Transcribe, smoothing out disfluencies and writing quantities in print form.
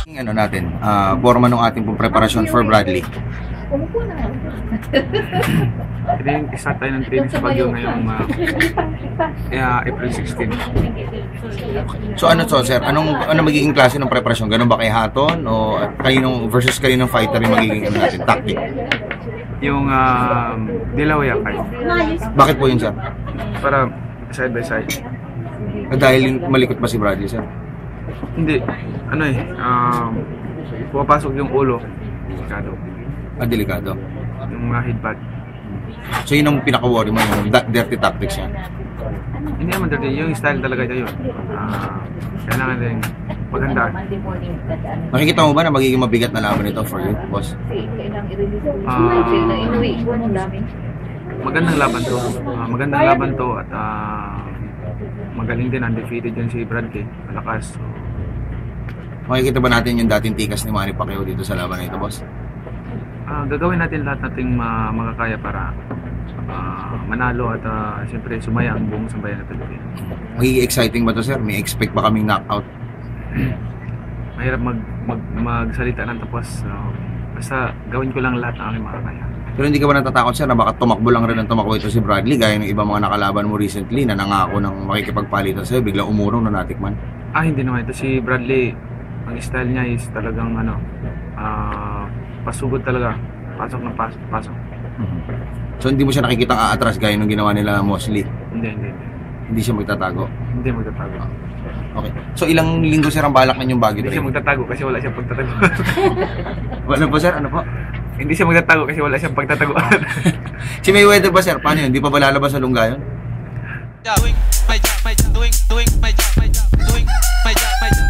Ano natin, forma ng ating pong preparasyon for Bradley. Start tayo ng training sa Baguio ngayong April 16. So ano to, sir? Ano magiging klase ng preparasyon? Ganun ba kay Haton o kaninong fighter yung magiging natin tactic? Yung Dilaw Yakay. Bakit po yun, sir? Para side by side. Dahil malikot ba si Bradley, sir? Hindi. Pumapasok yung ulo. Delikado. Delikado. Yung mga headbutt. So yun ang pinaka-worry mo, yung dirty tactics niya? Hindi naman dirty. Yung style talaga niya yun. Kailangan din maganda. Nakikita mo ba na magiging mabigat na laban ito for you, boss? Magandang laban to. Magandang laban to at magaling din, undefeated yun si Bradley. Malakas. Makikita ba natin yung dating tikas ni Manny Pacquiao dito sa laban na ito, boss? Gagawin natin lahat nating makakaya para manalo at siyempre sumaya ang buong sambayan ng Pilipinas. Magiging exciting ba to, sir? May expect ba kaming knockout? Mahirap magsalita ng tapos. Basta gawin ko lang lahat ng aking makakaya. Pero hindi ka ba natatakot, sir, na baka tumakbo lang rin ang tumakbo ito si Bradley gaya ng ibang mga nakalaban mo recently na nangako ng makikipagpalitan sa'yo, biglang umurong na natikman? Hindi naman. Ito si Bradley, ang style niya is talagang pasugod talaga. Pasok ng pasok. So hindi mo siya nakikita aatras gaya nung ginawa nila Mosley? Hindi. Hindi siya magtatago? Hindi magtatago. Okay. So ilang linggo, sir, ang balak ninyong Baguio? Hindi siya magtatago kasi wala siyang pagtatago. Ano po, sir? Ano po? Hindi siya magtatago kasi wala siyang pagtataguan. Si Mayweather ba, sir? Paano yun? Hindi pa ba lalabas sa lungga yun? Doing my job, doing my job, doing my job.